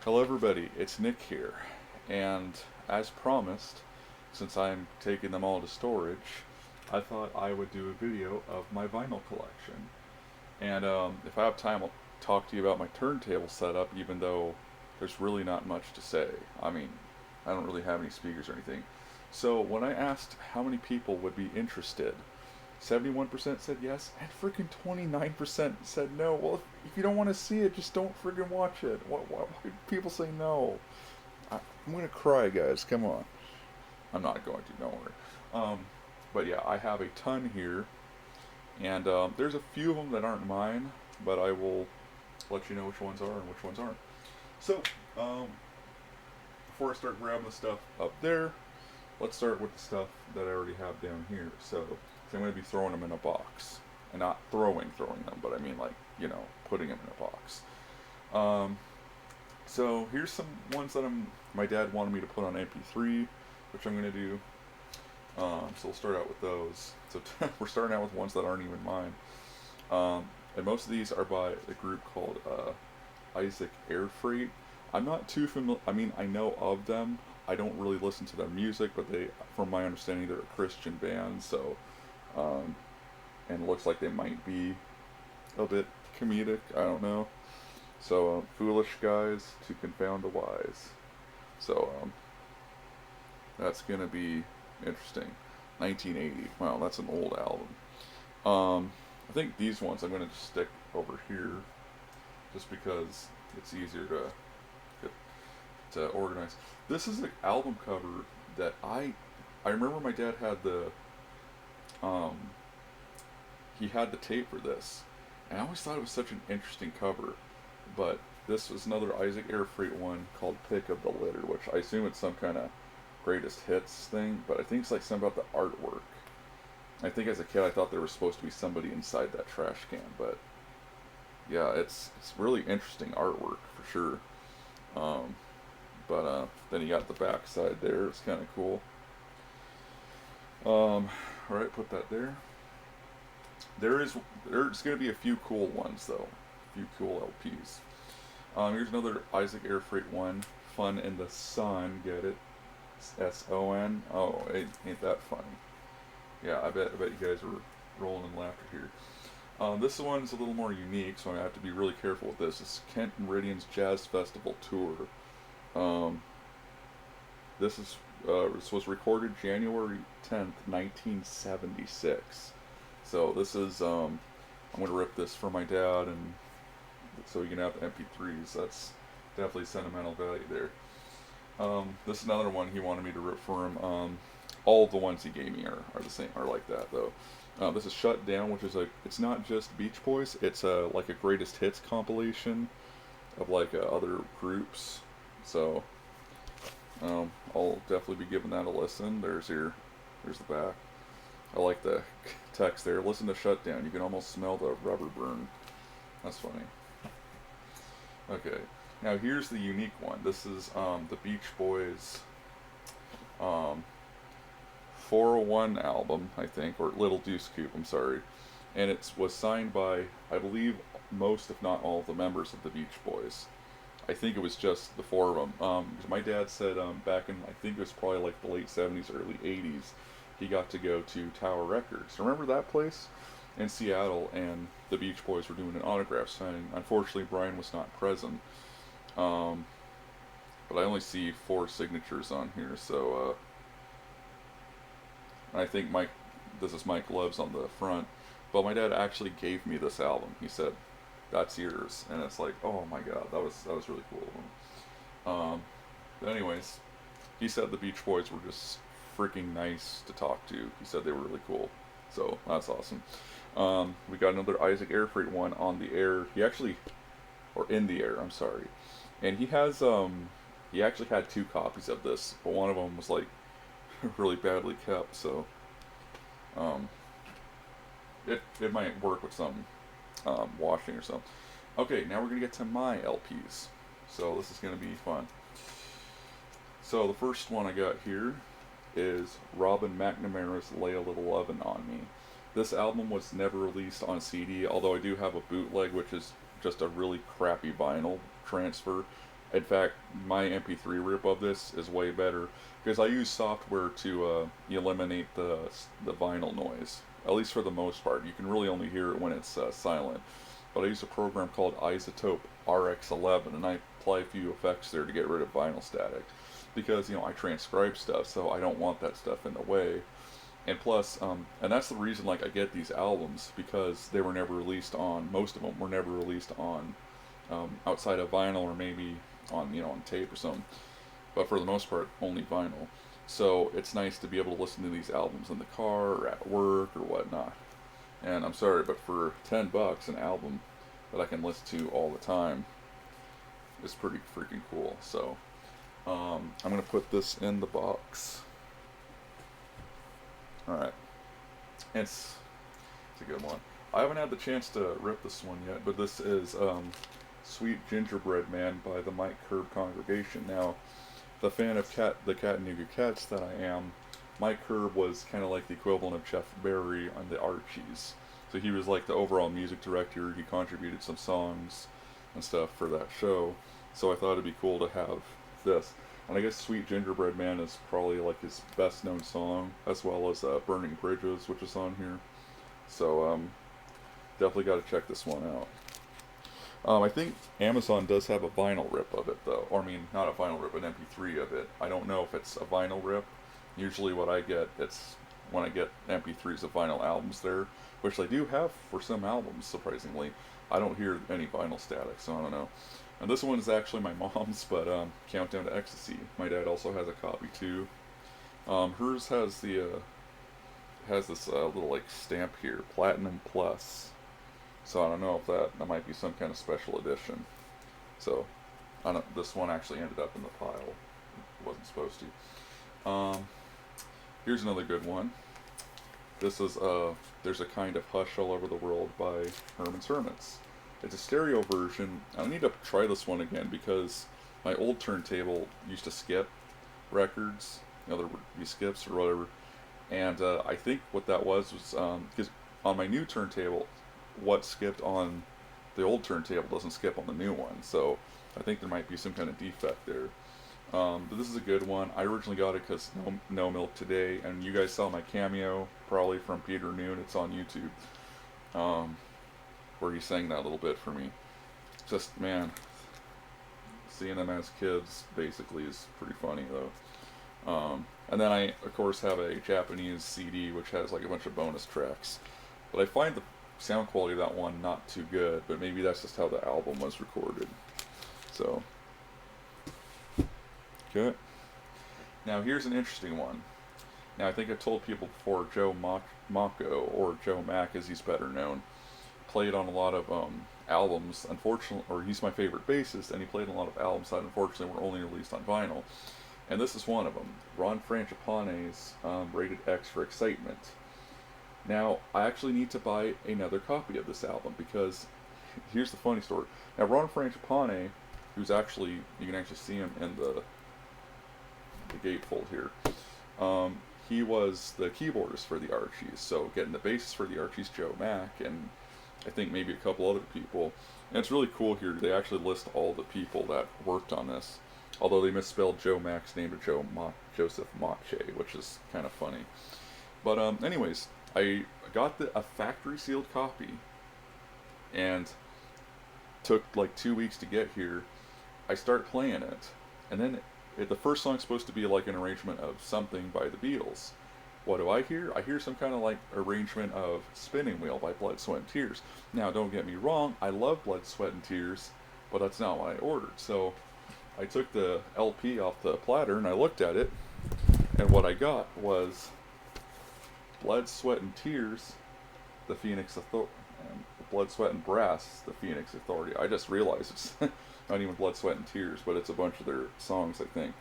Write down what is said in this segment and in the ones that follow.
Hello, everybody. It's Nick here, and as promised, since I'm taking them all to storage, I thought I would do a video of my vinyl collection. And if I have time, I'll talk to you about my turntable setup, even though there's really not much to say. I mean, I don't really have any speakers or anything. So when I asked how many people would be interested, 71% said yes, and freaking 29% said no. Well, if you don't want to see it, just don't freaking watch it. Why do people say no? I'm gonna cry, guys. Come on. I'm not going to. Don't worry. Um, but yeah, I have a ton here, and there's a few of them that aren't mine, but I will let you know which ones are and which ones aren't. So, um, before I start grabbing the stuff up there, let's start with the stuff that I already have down here. So I'm going to be throwing them in a box. And not throwing them, but I mean like, putting them in a box. Um, so here's some ones that my dad wanted me to put on MP3, which I'm going to do. So we'll start out with those. So we're starting out with ones that aren't even mine. And most of these are by a group called Isaac Air Freight. I'm not too familiar. I mean, I know of them. I don't really listen to their music, but from my understanding, they're a Christian band. So, um, and it looks like they might be a bit comedic. I don't know. So, foolish guys to confound the wise. So, that's gonna be interesting. 1980. Wow, that's an old album. I think these ones I'm gonna just stick over here, just because it's easier to organize. This is an album cover that I remember my dad had um he had the tape for this, and I always thought it was such an interesting cover. But this was another Isaac Air Freight one called "Pick of the Litter," which I assume it's some kind of greatest hits thing. But I think it's like something about the artwork. I think as a kid I thought there was supposed to be somebody inside that trash can, but yeah, it's really interesting artwork for sure. Um, but then you got the back side there. It's kind of cool. All right, put that there. There's going to be a few cool ones though, a few cool LPs. Here's another Isaac Air Freight one, "Fun in the Sun." Get it? SON. Oh, ain't that funny? Yeah, I bet you guys are rolling in laughter here. This one's a little more unique, so I have to be really careful with this. It's Kent Meridian's Jazz Festival Tour. Um, this was recorded January 10th, 1976. So this is I'm gonna rip this for my dad, and so he can have the MP3s. That's definitely sentimental value there. This is another one he wanted me to rip for him. All of the ones he gave me are the same, are like that though. This is "Shut Down," which is it's not just Beach Boys. It's like a greatest hits compilation of like other groups. So I'll definitely be giving that a listen. There's the back. I like the text there. Listen to "Shut Down." You can almost smell the rubber burn. That's funny. Okay. Now here's the unique one. This is the Beach Boys um, 401 album, I think, or Little Deuce Coupe. I'm sorry, and it was signed by, I believe, most, if not all, of the members of the Beach Boys. I think it was just the four of them. 'Cause my dad said back in, I think it was probably like the late '70s, early '80s, he got to go to Tower Records. Remember that place in Seattle? And the Beach Boys were doing an autograph signing. Unfortunately, Brian was not present. Um, but I only see four signatures on here, so I think this is Mike Loves on the front. But my dad actually gave me this album. He said, "That's yours," and it's like, oh my god, that was really cool of him. But anyways, he said the Beach Boys were just freaking nice to talk to. He said they were really cool, so that's awesome. We got another Isaac Air Freight one on the air. Or in the air. I'm sorry, and he actually had two copies of this, but one of them was like really badly kept, so um, it might work with some washing or something. Okay, now we're gonna get to my LPs, so this is gonna be fun. So the first one I got here is Robin McNamara's "Lay a Little Lovin' on Me." This album was never released on CD, although I do have a bootleg, which is just a really crappy vinyl transfer. In fact, my MP3 rip of this is way better because I use software to eliminate the vinyl noise. At least for the most part, you can really only hear it when it's silent. But I use a program called Isotope RX11, and I apply a few effects there to get rid of vinyl static. Because I transcribe stuff, so I don't want that stuff in the way. And plus, and that's the reason like I get these albums because they were never released on. Most of them were never released on outside of vinyl or maybe on tape or something. But for the most part, only vinyl. So it's nice to be able to listen to these albums in the car or at work or whatnot. And I'm sorry, but for $10, an album that I can listen to all the time is pretty freaking cool. So I'm gonna put this in the box. All right, it's a good one. I haven't had the chance to rip this one yet, but this is Sweet Gingerbread Man by the Mike Curb Congregation. Now, the fan of the Chattanooga Cats that I am, Mike Curb was kind of like the equivalent of Jeff Barry on the Archies. So he was like the overall music director. He contributed some songs and stuff for that show. So I thought it'd be cool to have this. And I guess Sweet Gingerbread Man is probably like his best known song, as well as Burning Bridges, which is on here. So definitely got to check this one out. I think Amazon does have a vinyl rip of it, though. Or, I mean, not a vinyl rip, an MP3 of it. I don't know if it's a vinyl rip. Usually what I get, it's when I get MP3s of vinyl albums there, which they do have for some albums, surprisingly. I don't hear any vinyl static, so I don't know. And this one is actually my mom's, but Countdown to Ecstasy. My dad also has a copy, too. Hers has this little, like, stamp here, Platinum Plus. So I don't know if that might be some kind of special edition. So this one actually ended up in the pile. It wasn't supposed to. Here's another good one. This is There's a Kind of Hush All Over the World by Herman's Hermits. It's a stereo version. I need to try this one again because my old turntable used to skip records. There would be skips or whatever. And I think what that was because on my new turntable, what skipped on the old turntable doesn't skip on the new one, so I think there might be some kind of defect there. But this is a good one. I originally got it because no Milk Today, and you guys saw my cameo probably from Peter Noon. It's on YouTube, where he sang that little bit for me. Just man, seeing them as kids basically is pretty funny though. And then I of course have a Japanese CD which has like a bunch of bonus tracks, but I find the sound quality of that one not too good, but maybe that's just how the album was recorded. So okay, now here's an interesting one. Now I think I told people before, Joe Mako, or Joe Mack as he's better known, played on a lot of albums, unfortunately, or he's my favorite bassist, and he played on a lot of albums that unfortunately were only released on vinyl, and this is one of them, Ron Frangipane's Rated X for Excitement. Now, I actually need to buy another copy of this album because here's the funny story. Now, Ron Frangipane, who's actually, you can actually see him in the gatefold here. He was the keyboardist for the Archies, so getting the bassist for the Archies, Joe Mack, and I think maybe a couple other people. And it's really cool here. They actually list all the people that worked on this, although they misspelled Joe Mack's name to Joseph Mache, which is kind of funny. But anyways, I got a factory sealed copy, and took like 2 weeks to get here. I start playing it, and then the first song's supposed to be like an arrangement of something by the Beatles. What do I hear? I hear some kind of like arrangement of Spinning Wheel by Blood, Sweat and Tears. Now, don't get me wrong, I love Blood, Sweat and Tears, but that's not what I ordered. So I took the LP off the platter and I looked at it, and what I got was Blood, Sweat and Tears, the Phoenix Authority, and Blood, Sweat and Brass, the Phoenix Authority. I just realized it's not even Blood, Sweat and Tears, but it's a bunch of their songs, I think.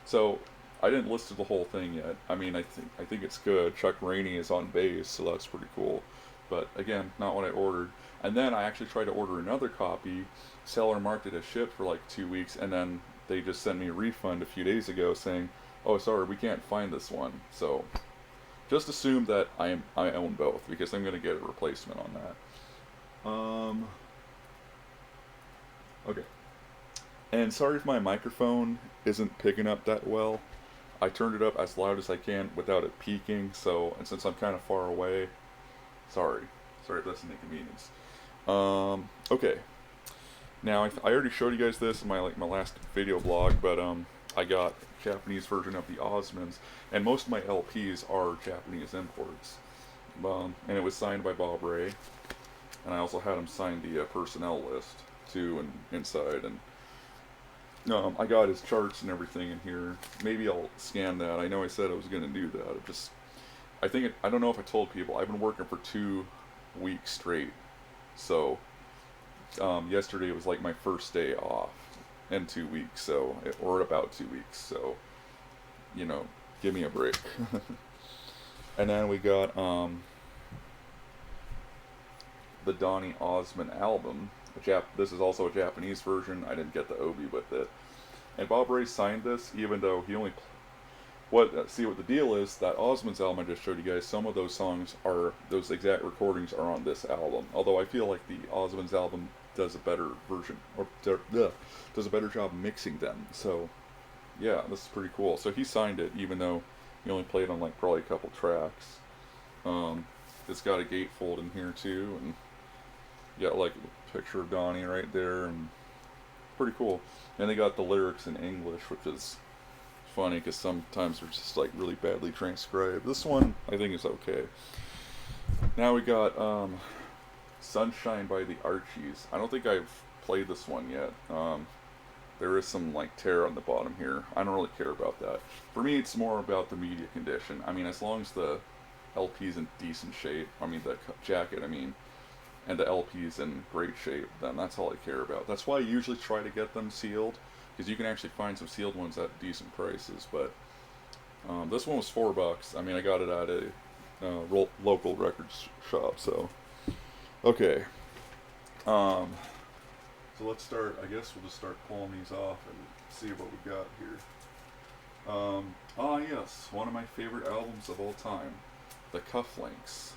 So I didn't listen to the whole thing yet. I mean, I think it's good. Chuck Rainey is on bass, so that's pretty cool. But again, not what I ordered. And then I actually tried to order another copy. Seller marked it as shipped for like 2 weeks, and then they just sent me a refund a few days ago saying, "Oh, sorry, we can't find this one." So just assume that I own both, because I'm going to get a replacement on that. Okay. And sorry if my microphone isn't picking up that well. I turned it up as loud as I can without it peaking, so, and since I'm kind of far away, sorry. Sorry if that's an inconvenience. Okay. Now, I already showed you guys this in my last video blog, but I got Japanese version of the Osmonds, and most of my LPs are Japanese imports. And it was signed by Bob Ray, and I also had him sign the personnel list too, and inside, and I got his charts and everything in here. Maybe I'll scan that. I know I said I was gonna do that. I don't know if I told people I've been working for 2 weeks straight, so yesterday was like my first day off in 2 weeks, or about 2 weeks, so, give me a break. And then we got the Donny Osmond album. This is also a Japanese version. I didn't get the obi with it. And Bob Ray signed this, even though he only. What the deal is, that Osmond's album I just showed you guys, some of those songs those exact recordings are on this album. Although I feel like the Osmond's album does a better version, or does a better job mixing them. So, yeah, this is pretty cool. So he signed it, even though he only played on like probably a couple tracks. It's got a gatefold in here too, and you got like a picture of Donnie right there, and pretty cool. And they got the lyrics in English, which is funny because sometimes they're just like really badly transcribed. This one I think is okay. Now we got Sunshine by the Archies. I don't think I've played this one yet. There is some like tear on the bottom here. I don't really care about that. For me, it's more about the media condition. I mean, as long as the LP's in decent shape, the jacket, and the LP's in great shape, then that's all I care about. That's why I usually try to get them sealed, because you can actually find some sealed ones at decent prices. But this one was $4. I got it at a local records shop. So, okay. So let's start. I guess we'll just start pulling these off and see what we got here. Yes, one of my favorite albums of all time, the Cufflinks.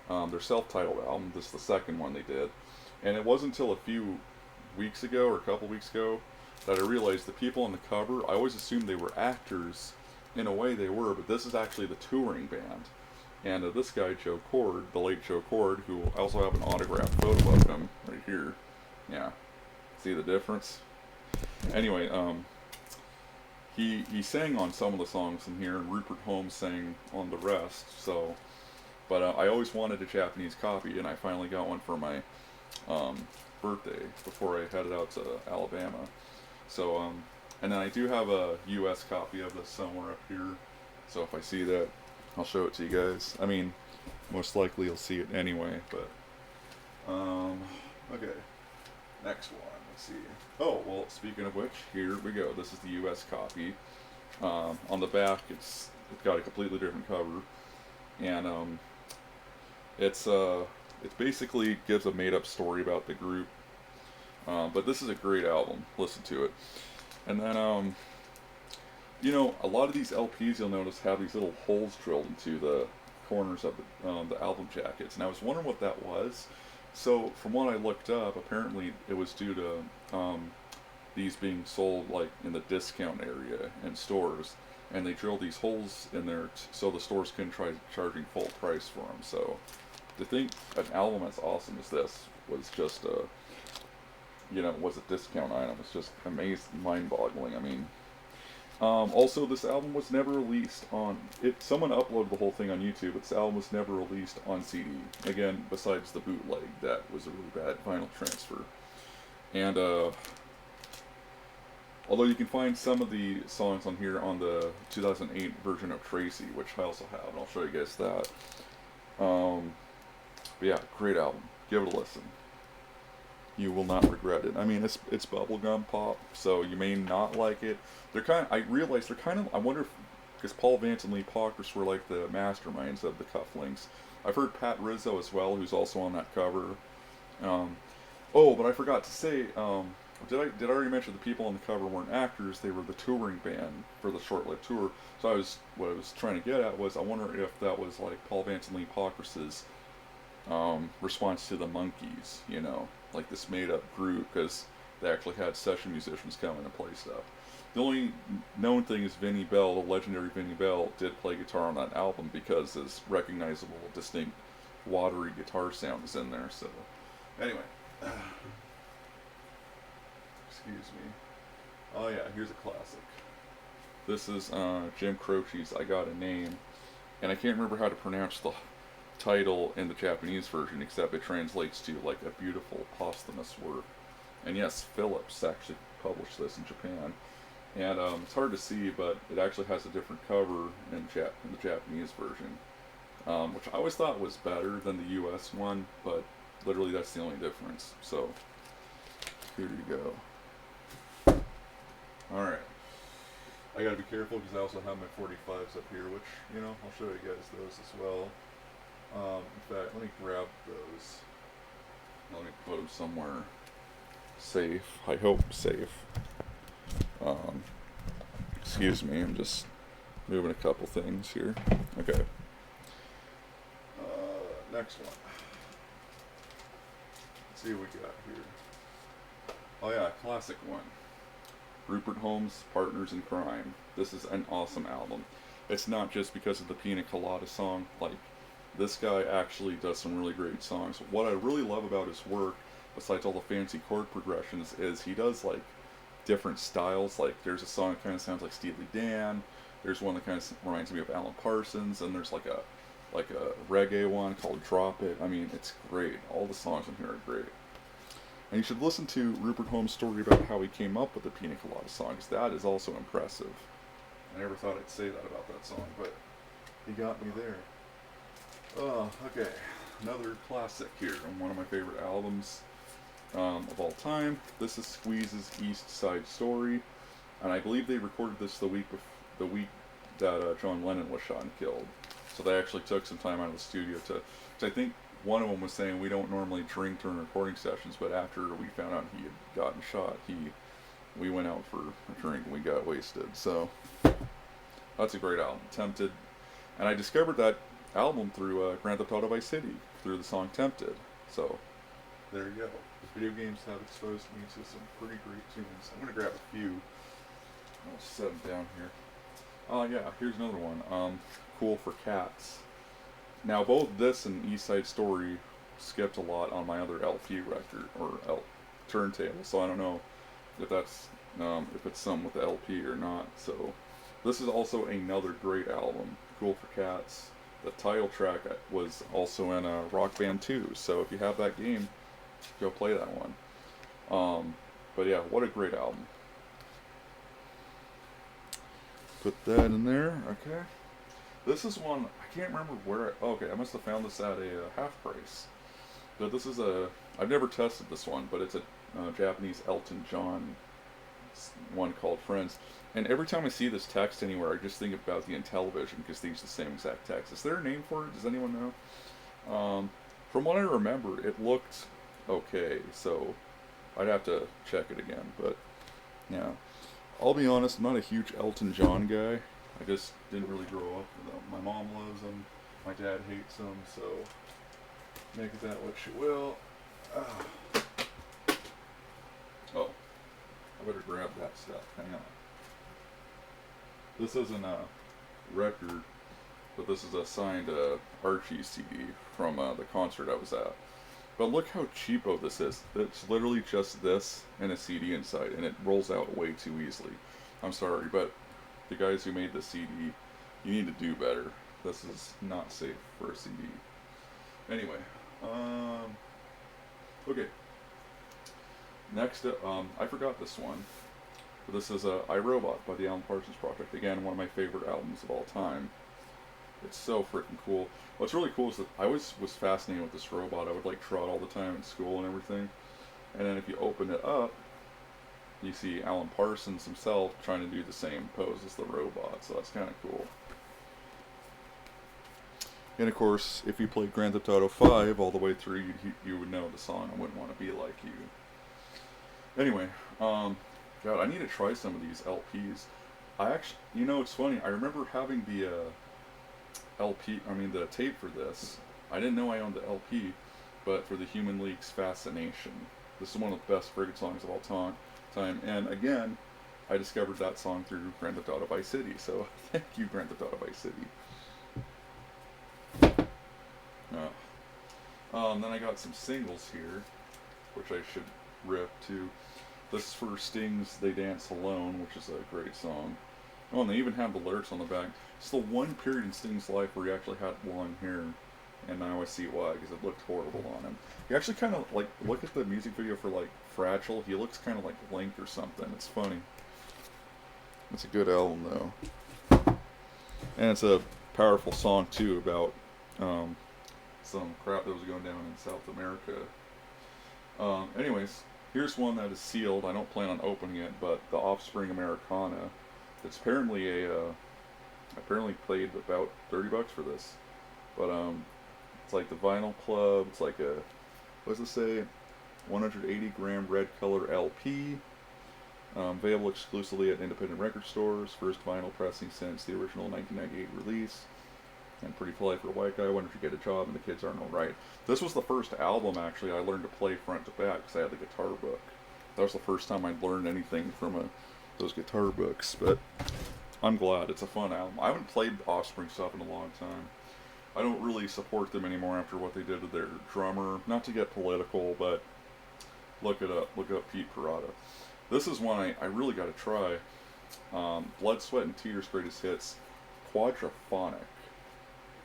Their self-titled album. This is the second one they did, and it wasn't until a few weeks ago or a couple weeks ago that I realized the people on the cover, I always assumed they were actors. In a way they were, but this is actually the touring band. And this guy, Joe Cord, the late Joe Cord, who I also have an autographed photo of him right here. Yeah. See the difference? Anyway, he sang on some of the songs in here, and Rupert Holmes sang on the rest, so... But I always wanted a Japanese copy, and I finally got one for my birthday before I headed out to Alabama. So, and then I do have a U.S. copy of this somewhere up here. So if I see that, I'll show it to you guys. Most likely you'll see it anyway, but, okay. Next one, let's see. Oh, well, speaking of which, here we go. This is the U.S. copy. On the back, it's got a completely different cover. And, it basically gives a made-up story about the group. But this is a great album. Listen to it. And then, a lot of these LPs you'll notice have these little holes drilled into the corners of the album jackets. And I was wondering what that was. So, from what I looked up, apparently it was due to these being sold like in the discount area in stores. And they drilled these holes in there so the stores couldn't try charging full price for them. So, to think an album as awesome as this was just was a discount item. It's just amazing, mind-boggling. Also, this album was never released on it. Someone uploaded the whole thing on YouTube, but this album was never released on CD. Again, besides the bootleg, that was a really bad vinyl transfer. And although you can find some of the songs on here on the 2008 version of Tracy, which I also have, and I'll show you guys that. But yeah, great album. Give it a listen. You will not regret it. It's bubblegum pop, so you may not like it. I wonder if, because Paul Vance and Lee Pockris were like the masterminds of the Cufflinks. I've heard Pat Rizzo as well, who's also on that cover. But I forgot to say, did I already mention the people on the cover weren't actors? They were the touring band for the short-lived tour. So what I was trying to get at was, I wonder if that was like Paul Vance and Lee Pockris's response to the Monkees, like this made-up group, because they actually had session musicians come in and play stuff. The only known thing is Vinnie Bell, the legendary Vinnie Bell, did play guitar on that album because his recognizable, distinct, watery guitar sound is in there. So, anyway, excuse me. Oh yeah, here's a classic. This is Jim Croce's "I Got a Name," and I can't remember how to pronounce the title in the Japanese version, except it translates to like a beautiful posthumous work. And yes, Philips actually published this in Japan. And it's hard to see, but it actually has a different cover in the Japanese version, which I always thought was better than the U.S. one, but literally that's the only difference. So here you go. All right. I gotta be careful because I also have my 45s up here, which, you know, I'll show you guys those as well. In fact, let me grab those. Let me put them somewhere safe. I hope safe. Excuse me, I'm just moving a couple things here. Okay. Next one. Let's see what we got here. Oh yeah, classic one. Rupert Holmes, Partners in Crime. This is an awesome album. It's not just because of the Pina Colada song. Like, this guy actually does some really great songs. What I really love about his work, besides all the fancy chord progressions, is he does like different styles. Like, there's a song that kind of sounds like Steely Dan. There's one that kind of reminds me of Alan Parsons, and there's like a reggae one called Drop It. I mean, it's great. All the songs in here are great. And you should listen to Rupert Holmes' story about how he came up with the Pina Colada songs. That is also impressive. I never thought I'd say that about that song, but he got me there. Oh, okay. Another classic here on one of my favorite albums of all time. This is Squeeze's East Side Story, and I believe they recorded this the week that John Lennon was shot and killed. So they actually took some time out of the studio to. Cause I think one of them was saying we don't normally drink during recording sessions, but after we found out he had gotten shot, we went out for a drink and we got wasted. So that's a great album, Tempted, and I discovered that album through Grand Theft Auto Vice City through the song Tempted. So there you go. Video games have exposed me to some pretty great tunes. I'm gonna grab a few. I'll set them down here. Oh yeah, here's another one. Cool for Cats. Now both this and East Side Story skipped a lot on my other LP record or turntable, so I don't know if that's if it's something with the LP or not. So this is also another great album, Cool for Cats. The title track was also in Rock Band 2, so if you have that game, go play that one. But yeah, what a great album. Put that in there, okay. This is one, I can't remember where, okay, I must have found this at a half price. But this is I've never tested this one, but it's a Japanese Elton John one called Friends. And every time I see this text anywhere, I just think about the Intellivision because they use the same exact text. Is there a name for it? Does anyone know? From what I remember, it looked okay, so I'd have to check it again. But yeah, I'll be honest, I'm not a huge Elton John guy. I just didn't really grow up with him. My mom loves him, my dad hates him, so make of that what you will. Oh, I better grab that stuff. Hang on. This isn't a record, but this is a signed Archie CD from the concert I was at. But look how cheapo this is. It's literally just this and a CD inside, and it rolls out way too easily. I'm sorry, but the guys who made the CD, you need to do better. This is not safe for a CD. Anyway, okay. Next, I forgot this one. But this is iRobot by the Alan Parsons Project. Again, one of my favorite albums of all time. It's so freaking cool. What's really cool is that I always was fascinated with this robot. I would like draw it all the time in school and everything. And then if you open it up, you see Alan Parsons himself trying to do the same pose as the robot. So that's kind of cool. And of course, if you played Grand Theft Auto 5 all the way through, you would know the song I Wouldn't Want to Be Like You. Anyway, God, I need to try some of these LPs. I actually, you know, it's funny. I remember having the the tape for this. I didn't know I owned the LP, but for the Human League's Fascination. This is one of the best friggin' songs of all time. And again, I discovered that song through Grand Theft Auto Vice City. So thank you, Grand Theft Auto Vice City. Then I got some singles here, which I should rip too. This is for Sting's "They Dance Alone," which is a great song. Oh, and they even have the lyrics on the back. It's the one period in Sting's life where he actually had long hair, and now I see why, because it looked horrible on him. He actually kind of, like, look at the music video for, like, Fragile. He looks kind of like Link or something. It's funny. It's a good album, though. And it's a powerful song, too, about some crap that was going down in South America. Anyways, here's one that is sealed. I don't plan on opening it, but The Offspring Americana. It's apparently apparently paid about $30 for this. But it's like the Vinyl Club. It's like a, what does it say? 180 gram red color LP. Available exclusively at independent record stores. First vinyl pressing since the original 1998 release. And pretty polite for a white guy. Wonder if you get a job and the kids aren't alright. This was the first album actually I learned to play front to back because I had the guitar book. That was the first time I'd learned anything from those guitar books. But I'm glad. It's a fun album. I haven't played Offspring stuff in a long time. I don't really support them anymore after what they did to their drummer. Not to get political, but look it up. Look up Pete Parada. This is one I really got to try. Blood, Sweat, and Tears Greatest Hits Quadraphonic.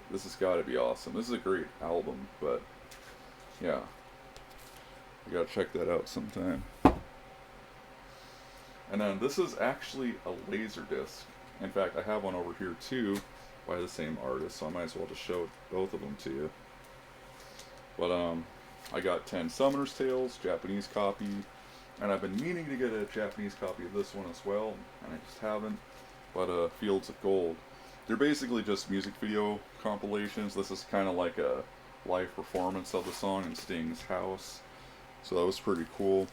This has got to be awesome. This is a great album, but yeah, you gotta check that out sometime. And then this is actually a laser disc. In fact, I have one over here too, by the same artist, so I might as well just show both of them to you. But I got 10 Summoner's Tales, Japanese copy, and I've been meaning to get a Japanese copy of this one as well, and I just haven't. But Fields of Gold. They're basically just music video compilations. This is kind of like a live performance of the song in Sting's house. So that was pretty cool.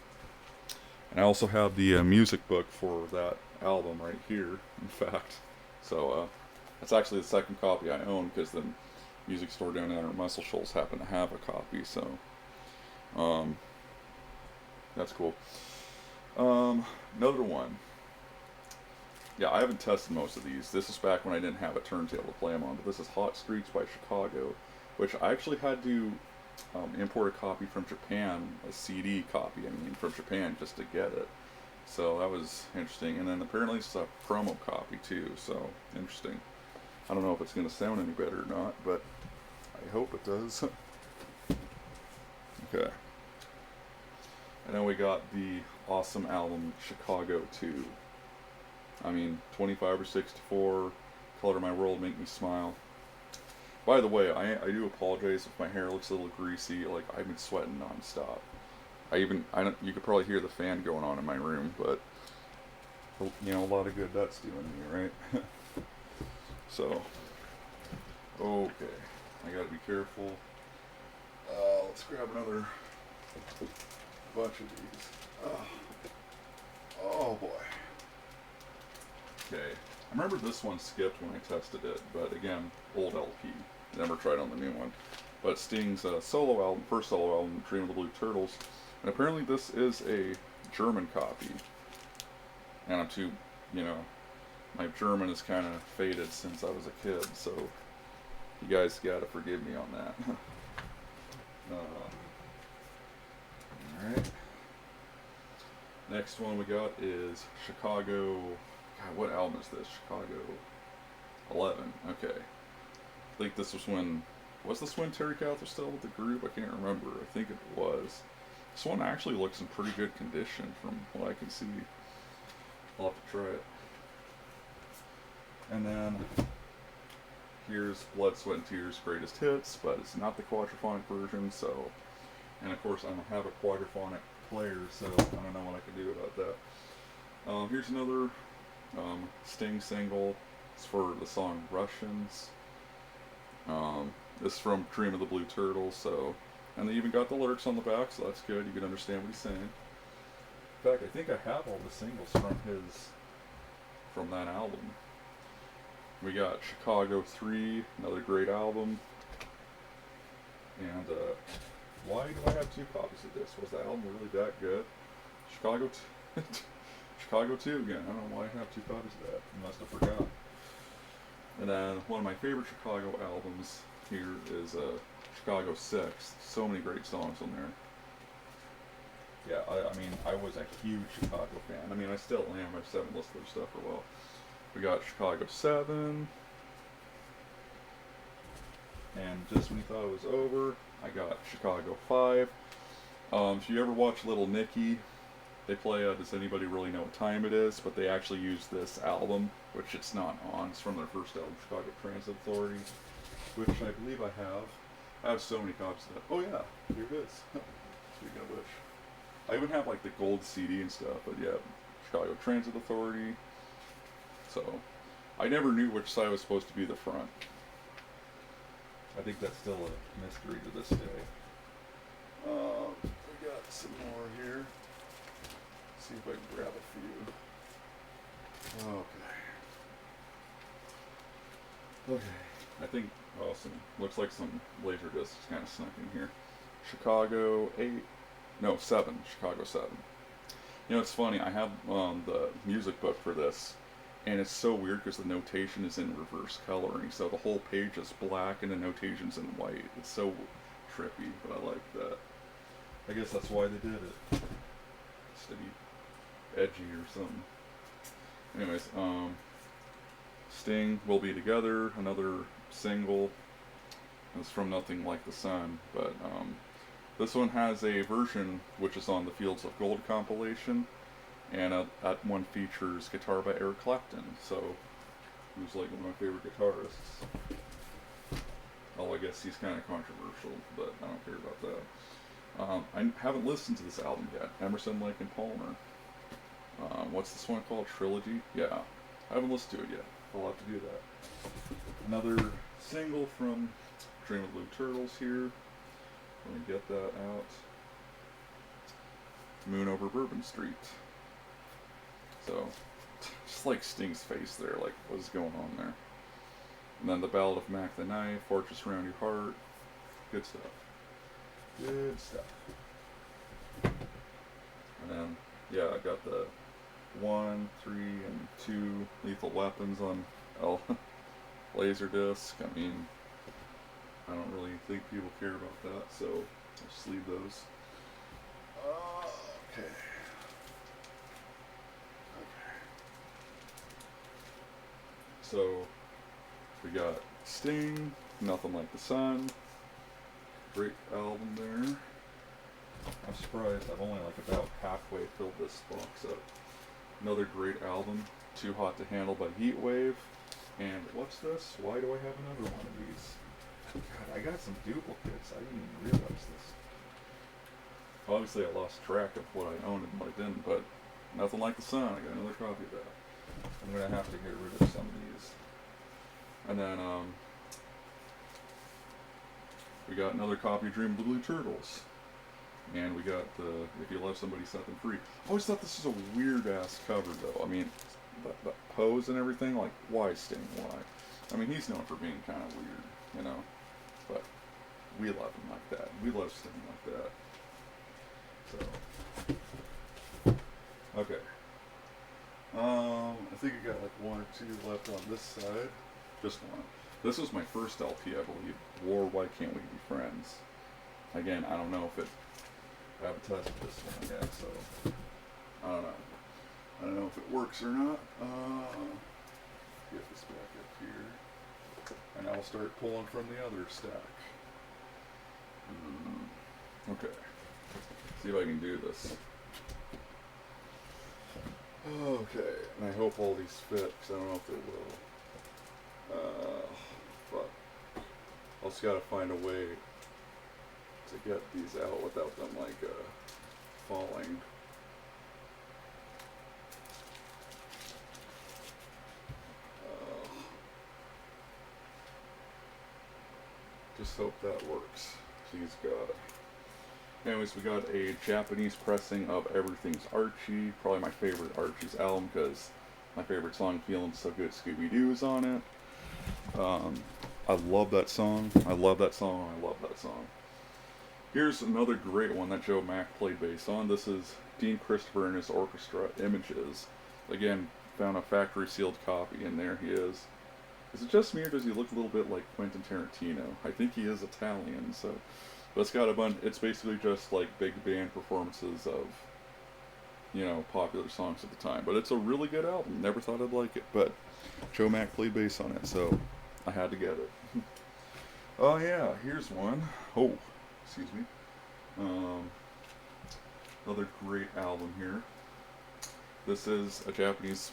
And I also have the music book for that album right here, in fact. So that's actually the second copy I own because the music store down there in Muscle Shoals happened to have a copy. So that's cool. Another one. Yeah, I haven't tested most of these. This is back when I didn't have a turntable to play them on, but this is Hot Streaks by Chicago, which I actually had to import a copy from Japan, a CD copy, from Japan just to get it. So that was interesting. And then apparently it's a promo copy too, so interesting. I don't know if it's going to sound any better or not, but I hope it does. Okay. And then we got the awesome album Chicago 2. 25 or 64, Color My World, Make Me Smile. By the way, I do apologize if my hair looks a little greasy. Like, I've been sweating nonstop. You could probably hear the fan going on in my room, but a lot of good that's doing me, right? So, okay, I gotta be careful. Let's grab another bunch of these. Oh boy. Okay, I remember this one skipped when I tested it, but again, old LP. Never tried on the new one. But Sting's solo album, first solo album, Dream of the Blue Turtles, and apparently this is a German copy. And I'm too, my German is kind of faded since I was a kid, so you guys gotta forgive me on that. Alright. Next one we got is Chicago. God, what album is this? Chicago 11. Okay. I think this was when Terry Kath was still with the group? I can't remember. I think it was. This one actually looks in pretty good condition from what I can see. I'll have to try it. And then here's Blood, Sweat, and Tears Greatest Hits, but it's not the quadraphonic version, so. And of course, I don't have a quadraphonic player, so I don't know what I can do about that. Here's another Sting single. It's for the song Russians. This is from Dream of the Blue Turtles, so. And they even got the lyrics on the back, so that's good. You can understand what he's saying. In fact, I think I have all the singles from that album. We got Chicago 3, another great album. And why do I have two copies of this? Was the album really that good? Chicago, Chicago 2 again. I don't know why I have two copies of that. I must have forgot. And then one of my favorite Chicago albums here is Chicago 6. So many great songs on there. Yeah, I mean, I was a huge Chicago fan. I mean, I still am. I just haven't listened to their stuff for a while. We got Chicago 7. And just when you thought it was over, I got Chicago 5. If you ever watch Little Nicky, they play Does Anybody Really Know What Time It Is? But they actually use this album, which it's not on. It's from their first album, Chicago Transit Authority, which I believe I have. I have so many copies of that. Oh yeah, here it is. Speaking of which. I even have like the gold CD and stuff, but yeah, Chicago Transit Authority. So, I never knew which side was supposed to be the front. I think that's still a mystery to this day. We got some more here. Let's see if I can grab a few. Okay. I think, well, looks like some laser discs kind of snuck in here. Chicago 8. No, 7. Chicago 7. You know, it's funny. I have the music book for this, and it's so weird because the notation is in reverse coloring. So the whole page is black and the notation's in white. It's so trippy, but I like that. I guess that's why they did it. Just to be edgy or something. Anyways, Sting, We'll Be Together, another single. It's from Nothing Like the Sun, but this one has a version which is on the Fields of Gold compilation, and that one features guitar by Eric Clapton, so who's like one of my favorite guitarists. Oh, I guess he's kind of controversial, but I don't care about that. I haven't listened to this album yet, Emerson, Lake and Palmer. What's this one called? Trilogy? Yeah, I haven't listened to it yet. I'll have to do that. Another single from Dream of Blue Turtles here. Let me get that out. Moon Over Bourbon Street. So, just like Sting's face there, like what's going on there. And then the Ballad of Mac the Knife, Fortress Around Your Heart. Good stuff. Good stuff. And then, yeah, I got the 1, 3, and 2 Lethal Weapons on Laserdisc. I mean, I don't really think people care about that, so I'll just leave those. Okay. So, we got Sting, Nothing Like the Sun. Great album there. I'm surprised I've only like about halfway filled this box up. Another great album, Too Hot to Handle by Heatwave. And what's this? Why do I have another one of these? God, I got some duplicates. I didn't even realize this. Obviously, I lost track of what I owned and what I didn't, but Nothing Like the Sun. I got another copy of that. I'm going to have to get rid of some of these. And then, we got another copy of Dream of the Blue Turtles. And we got the If You Love Somebody, Set Them Free. I always thought this was a weird-ass cover, though. I mean, the pose and everything, like, why Sting? Why? I mean, he's known for being kind of weird, you know? But we love him like that. We love Sting like that. So, okay. I think I got like 1 or 2 left on this side. Just one. This was my first LP, I believe. War, Why Can't We Be Friends? Again, I don't know if it... I haven't tested this one yet, so... I don't know. I don't know if it works or not. Get this back up here. And I'll start pulling from the other stack. Okay. See if I can do this. Okay, and I hope all these fit, because I don't know if they will. But I just gotta find a way to get these out without them, like, falling. Just hope that works. Please God. Anyways, we got a Japanese pressing of Everything's Archie. Probably my favorite Archie's album because my favorite song, Feeling So Good, Scooby-Doo, is on it. I love that song. I love that song. I love that song. Here's another great one that Joe Mack played bass on. This is Dean Christopher and his orchestra, Images. Again, found a factory sealed copy, and there he is. Is it just me, or does he look a little bit like Quentin Tarantino? I think he is Italian, so. But it's got a bunch. It's basically just like big band performances of, popular songs at the time. But it's a really good album. Never thought I'd like it, but Joe Mack played bass on it, so I had to get it. Oh yeah, here's one. Oh, excuse me. Um, Another great album here. This is a Japanese.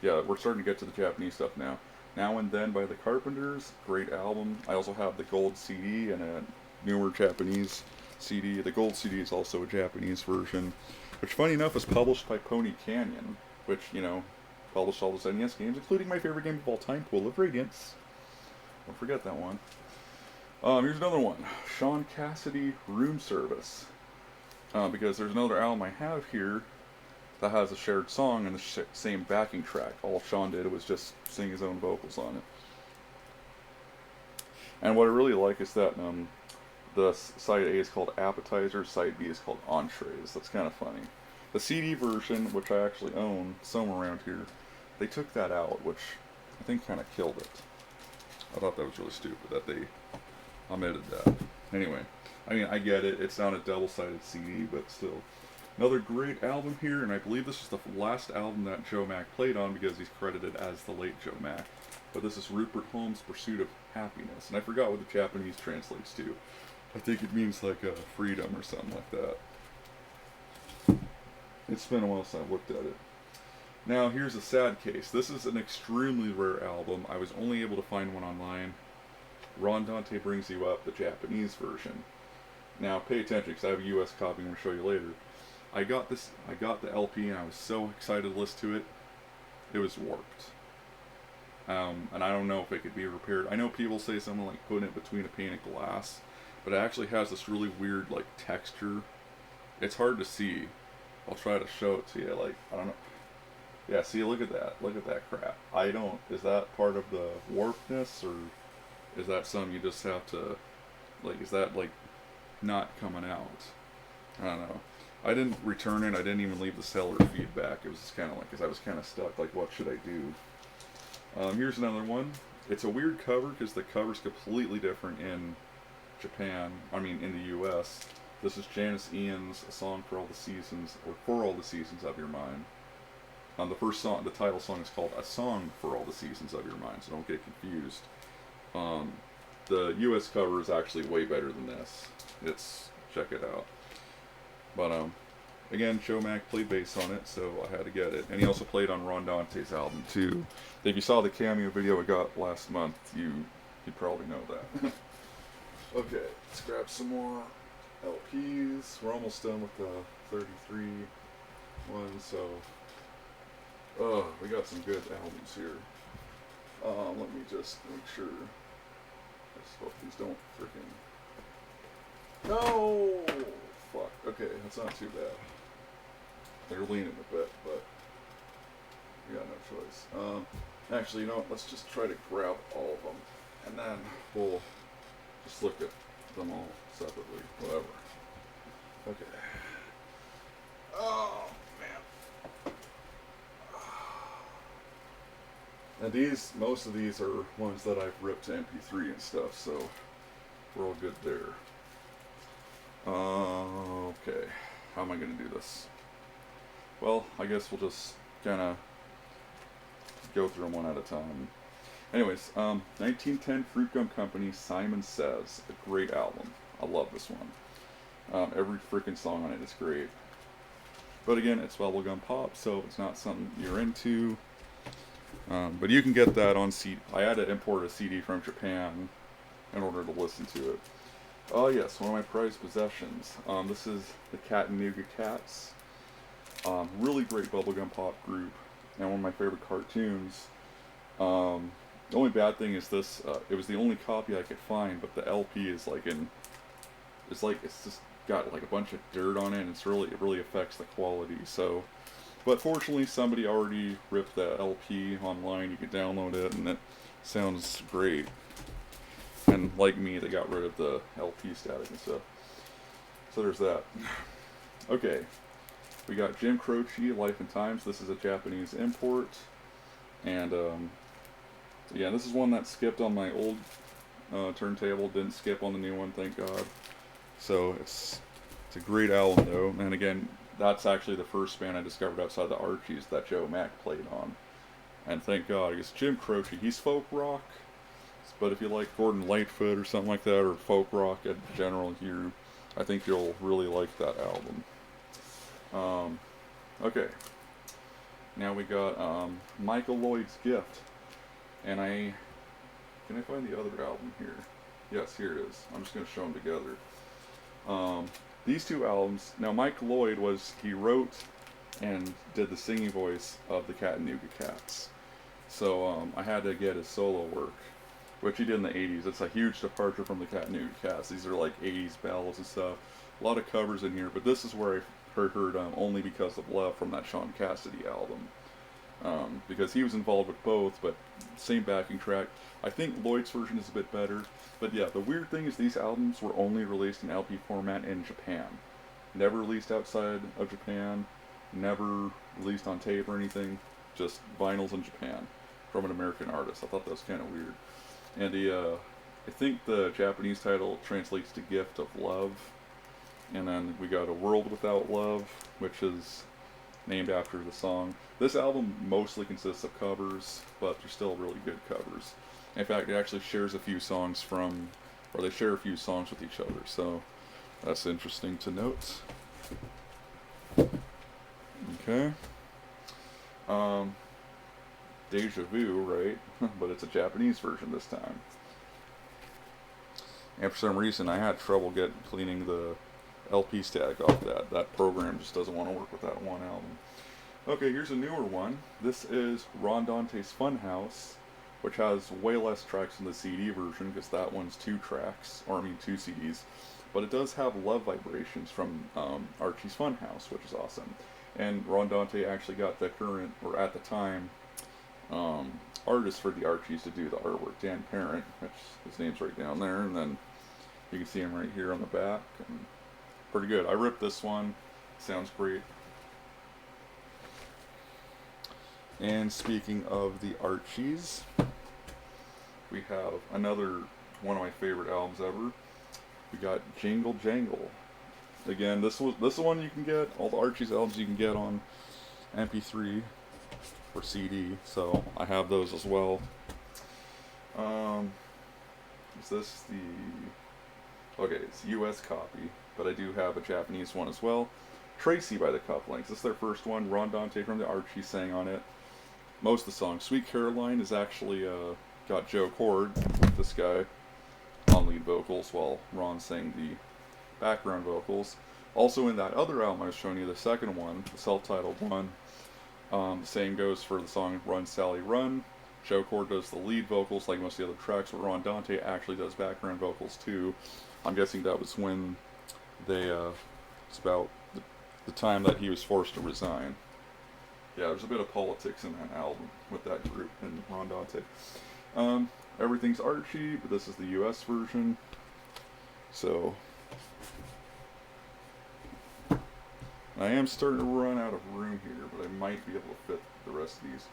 Yeah, we're starting to get to the Japanese stuff now. Now and Then by the Carpenters, great album. I also have the gold CD and a newer Japanese CD. The gold CD is also a Japanese version, which, funny enough, is published by Pony Canyon, which, published all the NES games, including my favorite game of all time, Pool of Radiance. Don't forget that one. Here's another one, Sean Cassidy, Room Service. Because there's another album I have here that has a shared song and the same backing track. All Sean did was just sing his own vocals on it. And what I really like is that the side A is called Appetizers, side B is called Entrees. That's kind of funny. The CD version, which I actually own somewhere around here, they took that out, which I think kind of killed it. I thought that was really stupid that they omitted that. Anyway, I mean, I get it. It's not a double-sided CD, but still. Another great album here, and I believe this is the last album that Joe Mack played on because he's credited as the late Joe Mack. But this is Rupert Holmes' Pursuit of Happiness, and I forgot what the Japanese translates to. I think it means like freedom or something like that. It's been a while since I've looked at it. Now, here's a sad case. This is an extremely rare album. I was only able to find one online. Ron Dante Brings You Up, the Japanese version. Now, pay attention, because I have a US copy I'm going to show you later. I got the LP, and I was so excited to listen to it. It was warped. And I don't know if it could be repaired. I know people say something like putting it between a pane of glass, but it actually has this really weird, like, texture. It's hard to see. I'll try to show it to you, like, I don't know. Yeah, see, look at that. Look at that crap. Is that part of the warpedness, or is that something you just have to, like, is that, like, not coming out? I don't know. I didn't return it. I didn't even leave the seller feedback. It was just kind of like, because I was kind of stuck, like, what should I do? Here's another one. It's a weird cover because the cover's completely different in Japan. I mean, in the U.S. This is Janis Ian's A Song for All the Seasons, or For All the Seasons of Your Mind. The first song, the title song is called A Song for All the Seasons of Your Mind, so don't get confused. The U.S. cover is actually way better than this. Check it out. But, again, Joe Mack played bass on it, so I had to get it. And he also played on Ron Dante's album, too. If you saw the cameo video I got last month, you'd probably know that. Okay, let's grab some more LPs. We're almost done with the 33 one, so... we got some good albums here. Let me just make sure. I just hope these don't freaking... No! Fuck. Okay, that's not too bad. They're leaning a bit, but we got no choice. Actually, you know what? Let's just try to grab all of them, and then we'll just look at them all separately. Whatever. Okay. Oh man. And most of these are ones that I've ripped to MP3 and stuff, so we're all good there. Okay. How am I going to do this? Well, I guess we'll just kind of go through them one at a time. Anyways, 1910 Fruit Gum Company, Simon Says, a great album. I love this one. Every freaking song on it is great. But again, it's bubblegum pop, so it's not something you're into. But you can get that on CD. I had to import a CD from Japan in order to listen to it. Oh yes, one of my prized possessions. This is the Chattanooga Cats. Really great bubblegum pop group, and one of my favorite cartoons. The only bad thing is this, it was the only copy I could find, but the LP is it's just got like a bunch of dirt on it, and it really affects the quality, so. But fortunately, somebody already ripped the LP online. You can download it, and it sounds great. And like me, they got rid of the LP static and stuff. So there's that. Okay, we got Jim Croce, Life and Times. This is a Japanese import. And, yeah, this is one that skipped on my old turntable. Didn't skip on the new one, thank God. So it's a great album, though. And again, that's actually the first band I discovered outside the Archies that Joe Mack played on. And thank God, because Jim Croce, he's folk rock. But if you like Gordon Lightfoot or something like that, or folk rock in general, I think you'll really like that album. Okay. Now we got Michael Lloyd's Gift. And can I find the other album here? Yes, here it is. I'm just going to show them together. These two albums, now Mike Lloyd he wrote and did the singing voice of the Chattanooga Cats. So I had to get his solo work, which he did in the 80s. It's a huge departure from the Chattanooga Cats. These are like 80s ballads and stuff. A lot of covers in here, but this is where I heard Only Because of Love from that Sean Cassidy album. Because he was involved with both, but same backing track. I think Lloyd's version is a bit better. But yeah, the weird thing is these albums were only released in LP format in Japan. Never released outside of Japan. Never released on tape or anything. Just vinyls in Japan from an American artist. I thought that was kind of weird. And I think the Japanese title translates to Gift of Love. And then we got A World Without Love, which is named after the song. This album mostly consists of covers, but they're still really good covers. In fact, it actually shares a few songs they share a few songs with each other, so that's interesting to note. Okay. Deja Vu, right? But it's a Japanese version this time. And for some reason, I had trouble cleaning the LP static off that. That program just doesn't want to work with that one album. Okay, here's a newer one. This is Ron Dante's Funhouse, which has way less tracks in the CD version, because that one's 2 CDs. But it does have Love Vibrations from Archie's Funhouse, which is awesome. And Ron Dante actually got the current, or at the time, artist for the Archies to do the artwork, Dan Parent, which his name's right down there, and then you can see him right here on the back. And pretty good. I ripped this one. Sounds great. And speaking of the Archies, we have another one of my favorite albums ever. We got Jingle Jangle. Again, this is one you can get. All the Archies albums you can get on MP3 or CD, so I have those as well. Is this the... Okay, it's a US copy, but I do have a Japanese one as well. Tracy by the Cufflinks. This is their first one. Ron Dante from the Archies sang on it. Most of the songs. Sweet Caroline is actually got Joe Cord, this guy, on lead vocals, while Ron sang the background vocals. Also in that other album I was showing you, the second one, the self-titled one, the same goes for the song Run Sally Run. Joe Cord does the lead vocals like most of the other tracks, but Ron Dante actually does background vocals too. I'm guessing that was when it's about the time that he was forced to resign. Yeah, there's a bit of politics in that album with that group and Ron Dante. Everything's Archie, but this is the US version. So I am starting to run out of room here, but I might be able to fit the rest of these.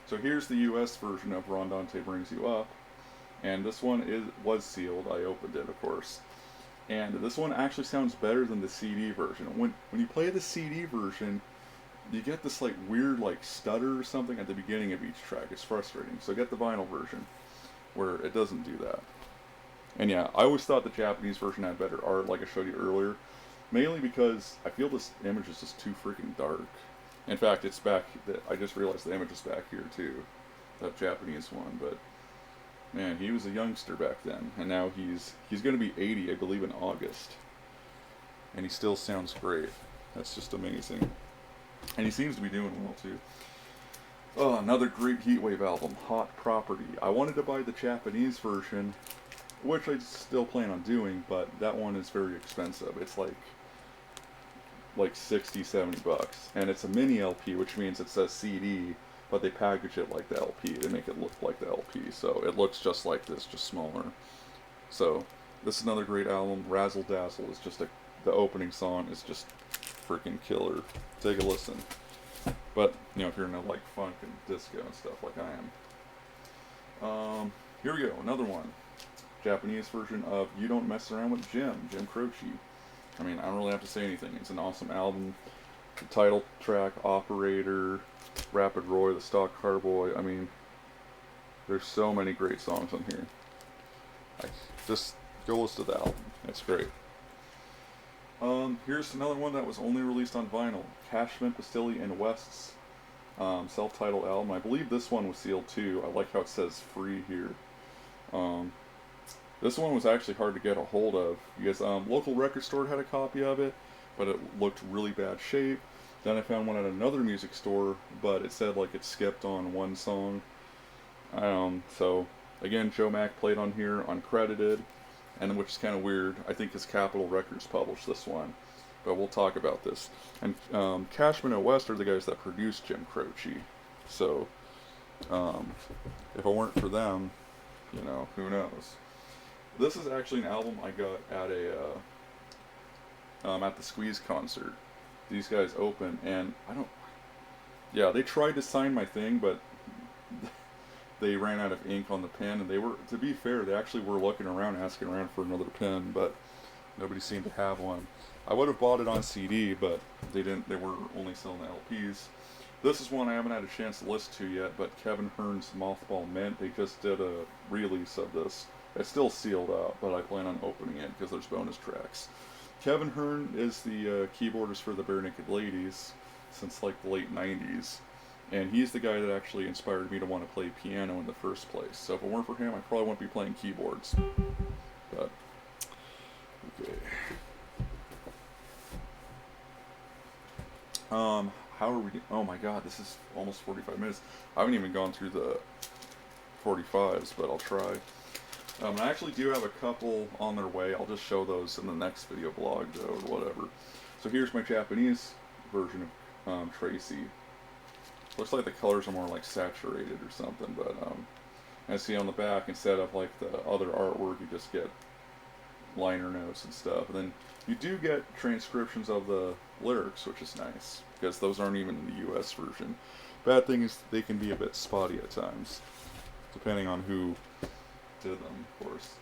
So here's the US version of Ron Dante Brings You Up. And this one was sealed. I opened it, of course. And this one actually sounds better than the CD version. When you play the CD version, you get this like weird like stutter or something at the beginning of each track. It's frustrating. So get the vinyl version where it doesn't do that. And yeah, I always thought the Japanese version had better art, like I showed you earlier. Mainly because I feel this image is just too freaking dark. In fact, it's back. I just realized the image is back here too, that Japanese one. But man, he was a youngster back then, and now he's going to be 80, I believe, in August, and he still sounds great. That's just amazing, and he seems to be doing well too. Oh, another great Heatwave album, Hot Property. I wanted to buy the Japanese version, which I still plan on doing, but that one is very expensive. It's like 60, 70 bucks. And it's a mini LP, which means it says CD, but they package it like the LP. They make it look like the LP, so it looks just like this, just smaller. So, this is another great album. Razzle Dazzle is just a the opening song is just freaking killer. Take a listen. But, you know, if you're into like funk and disco and stuff like I am. Here we go, another one. Japanese version of You Don't Mess Around with Jim Croce. I mean, I don't really have to say anything. It's an awesome album. The title track, Operator, Rapid Roy, The Stock Car Boy. I mean, there's so many great songs on here. Just go listen to the album. It's great. Here's another one that was only released on vinyl. Cashman, Pastilli, and West's self-titled album. I believe this one was sealed too. I like how it says free here. This one was actually hard to get a hold of because local record store had a copy of it, but it looked really bad shape. Then I found one at another music store, but it said like it skipped on one song. So again, Joe Mack played on here uncredited, and which is kind of weird. I think his Capitol Records published this one, but we'll talk about this. And Cashman and West are the guys that produced Jim Croce, so if it weren't for them, you know, who knows. This is actually an album I got at at the Squeeze concert. These guys open, and they tried to sign my thing, but they ran out of ink on the pen, and they were, to be fair, they actually were looking around, asking around for another pen, but nobody seemed to have one. I would have bought it on CD, but they didn't. They were only selling the LPs. This is one I haven't had a chance to listen to yet, but Kevin Hearn's Mothball Mint, they just did a release of this. It's still sealed up, but I plan on opening it because there's bonus tracks. Kevin Hearn is the keyboardist for the Bare Naked Ladies since like the late 90s. And he's the guy that actually inspired me to want to play piano in the first place. So if it weren't for him, I probably wouldn't be playing keyboards. But, okay. How are we doing? Oh my god, this is almost 45 minutes. I haven't even gone through the 45s, but I'll try. I actually do have a couple on their way. I'll just show those in the next video blog, though, or whatever. So here's my Japanese version of Tracy. Looks like the colors are more like saturated or something, but as you see on the back, instead of like the other artwork, you just get liner notes and stuff. And then you do get transcriptions of the lyrics, which is nice, because those aren't even in the US version. Bad thing is they can be a bit spotty at times, depending on who did them, of course.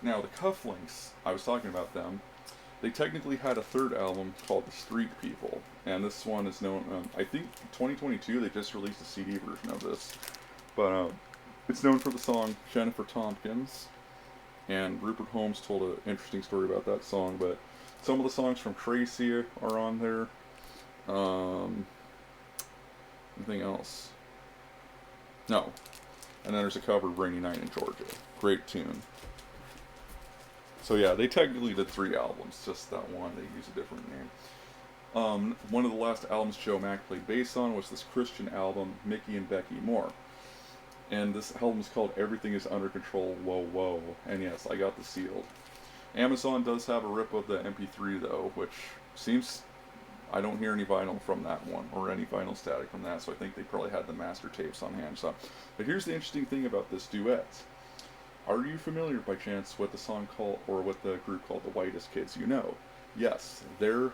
Now, the cufflinks, I was talking about them. They technically had a third album called The Street People, and this one is known, I think 2022 they just released a CD version of this, but it's known for the song Jennifer Tompkins, and Rupert Holmes told an interesting story about that song, but some of the songs from Tracy are on there. Anything else? No. And then there's a cover of Rainy Night in Georgia. Great tune. So yeah, they technically did 3 albums, just that one, they use a different name. One of the last albums Joe Mack played bass on was this Christian album, Mickey and Becky Moore. And this album is called Everything is Under Control, Whoa Whoa. And yes, I got the sealed. Amazon does have a rip of the MP3 though, which seems, I don't hear any vinyl from that one, or any vinyl static from that, so I think they probably had the master tapes on hand. So, but here's the interesting thing about this duet. Are you familiar by chance with the song called, or with the group called The Whitest Kids You Know? Yes, their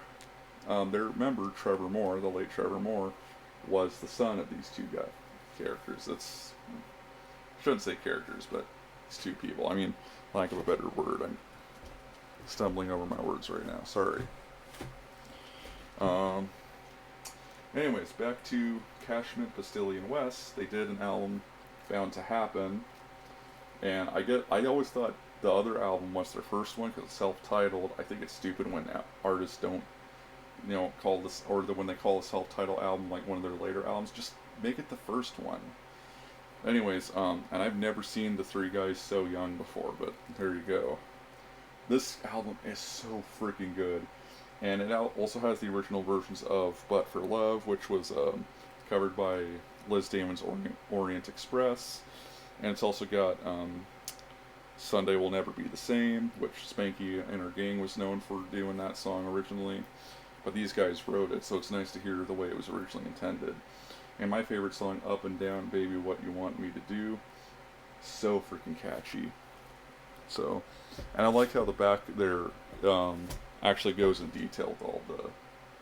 member, Trevor Moore, the late Trevor Moore, was the son of these two characters. That's, I shouldn't say characters, but these two people. I mean, lack of a better word. I'm stumbling over my words right now. Sorry. Anyways, back to Cashman, Pastilli, and West. They did an album, Bound to Happen, and I always thought the other album was their first one because it's self-titled. I think it's stupid when artists don't, you know, call this, or when they call a self-titled album like one of their later albums, just make it the first one. Anyways, and I've never seen the 3 guys so young before, but there you go. This album is so freaking good. And it also has the original versions of But for Love, which was covered by Liz Damon's Orient Express. And it's also got Sunday Will Never Be the Same, which Spanky and her gang was known for doing that song originally. But these guys wrote it, so it's nice to hear the way it was originally intended. And my favorite song, Up and Down, Baby, What You Want Me to Do. So freaking catchy. So, and I like how the back there, actually goes in detail with all the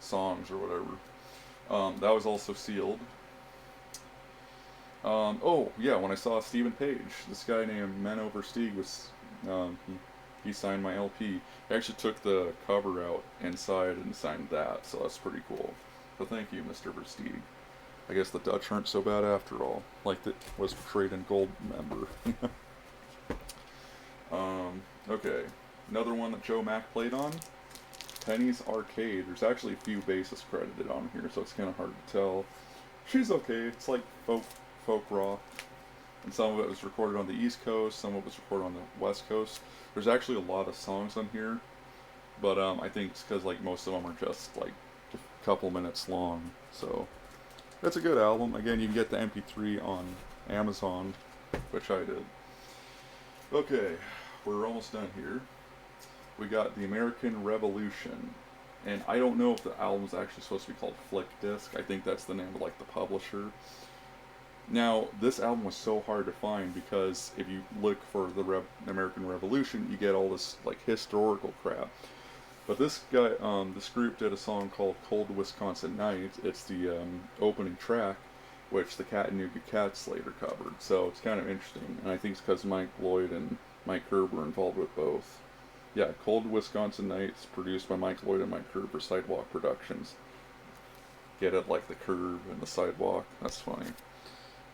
songs or whatever. That was also sealed. Oh yeah, when I saw Stephen Page, this guy named Men Over Steeg was he signed my LP. He actually took the cover out inside and signed that, so that's pretty cool. So thank you, Mr. Versteeg. I guess the Dutch aren't so bad after all, like it was portrayed in Goldmember. Okay, another one that Joe Mack played on, Penny's Arcade. There's actually a few bassists credited on here, so it's kind of hard to tell. She's okay. It's like folk rock, and some of it was recorded on the East Coast, some of it was recorded on the West Coast. There's actually a lot of songs on here, but I think it's because like most of them are just like a couple minutes long. So it's a good album. Again, you can get the MP3 on Amazon, which I did. Okay, we're almost done here. We got The American Revolution, and I don't know if the album's actually supposed to be called Flick Disc. I think that's the name of like the publisher. Now, this album was so hard to find because if you look for the American Revolution, you get all this like historical crap. But this guy, this group did a song called "Cold Wisconsin Night." It's the opening track, which the Chattanooga Cats later covered. So it's kind of interesting, and I think it's because Mike Lloyd and Mike Curb were involved with both. Yeah, "Cold Wisconsin Nights," produced by Mike Lloyd and Mike Curb for Sidewalk Productions. Get it, like the curb and the sidewalk. That's funny.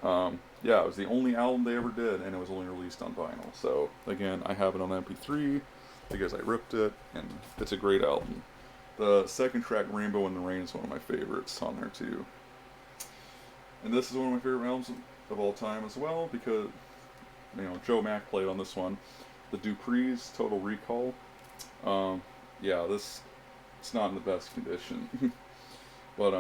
Yeah, it was the only album they ever did, and it was only released on vinyl. So again, I have it on MP3 because I ripped it, and it's a great album. The second track, "Rainbow in the Rain," is one of my favorites on there too. And this is one of my favorite albums of all time as well because Joe Mack played on this one. The Dupree's Total Recall. Yeah, this it's not in the best condition, but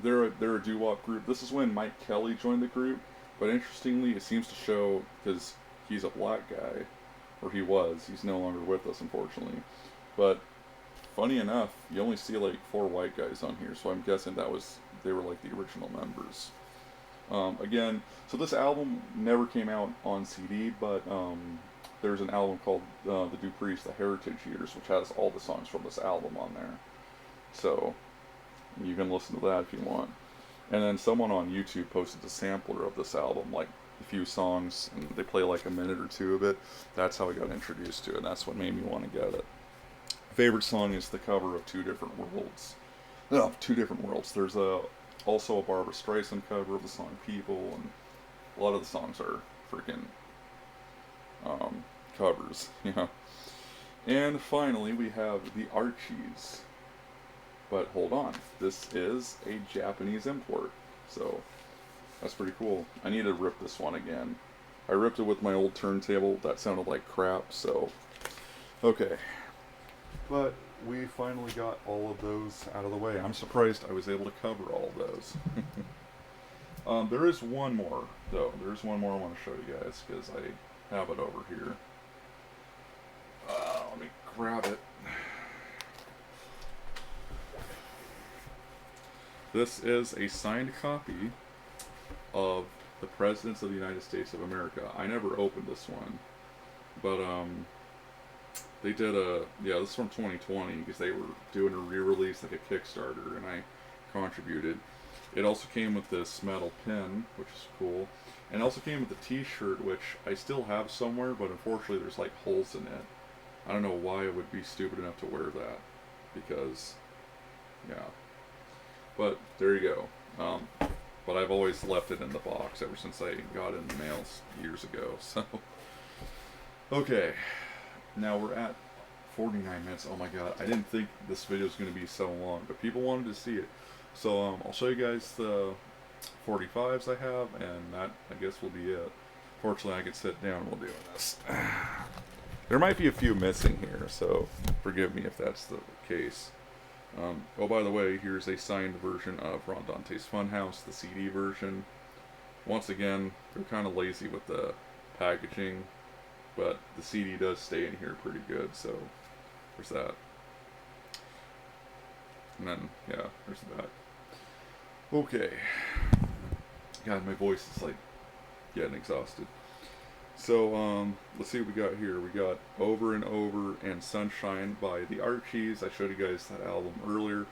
they're a doo-wop group. This is when Mike Kelly joined the group, but interestingly, it seems to show because he's a black guy, or he was. He's no longer with us, unfortunately. But funny enough, you only see like 4 white guys on here, so I'm guessing they were like the original members. Again, so this album never came out on CD, but there's an album called The Dupree's The Heritage Years, which has all the songs from this album on there. So you can listen to that if you want. And then someone on YouTube posted a sampler of this album, like a few songs, and they play like a minute or two of it. That's how I got introduced to it, and that's what made me want to get it. Favorite song is the cover of Two Different Worlds. No, Two Different Worlds. There's also a Barbra Streisand cover of the song People, and a lot of the songs are freaking covers, And finally, we have the Archies. But hold on, this is a Japanese import, so that's pretty cool. I need to rip this one again. I ripped it with my old turntable, that sounded like crap, so okay. But we finally got all of those out of the way. I'm surprised I was able to cover all of those. There is one more, though. There's one more I want to show you guys, because I have it over here. Let me grab it. This is a signed copy of the Presidents of the United States of America. I never opened this one, but they did this is from 2020 because they were doing a re-release like a Kickstarter, and I contributed. It also came with this metal pin, which is cool, and it also came with a T-shirt, which I still have somewhere, but unfortunately there's like holes in it. I don't know why I would be stupid enough to wear that, because, yeah. But there you go. But I've always left it in the box ever since I got it in the mail years ago. So, okay, now we're at 49 minutes. Oh my god, I didn't think this video was going to be so long, but people wanted to see it. So I'll show you guys the 45s I have, and that I guess will be it. Fortunately, I can sit down while doing this. There might be a few missing here, so forgive me if that's the case. Oh, by the way, here's a signed version of Ron Dante's Funhouse, the CD version. Once again, they're kind of lazy with the packaging, but the CD does stay in here pretty good, so there's that. And then, yeah, there's the back. Okay. God, my voice is like getting exhausted. So, let's see what we got here. We got Over and Over and Sunshine by the Archies. I showed you guys that album earlier.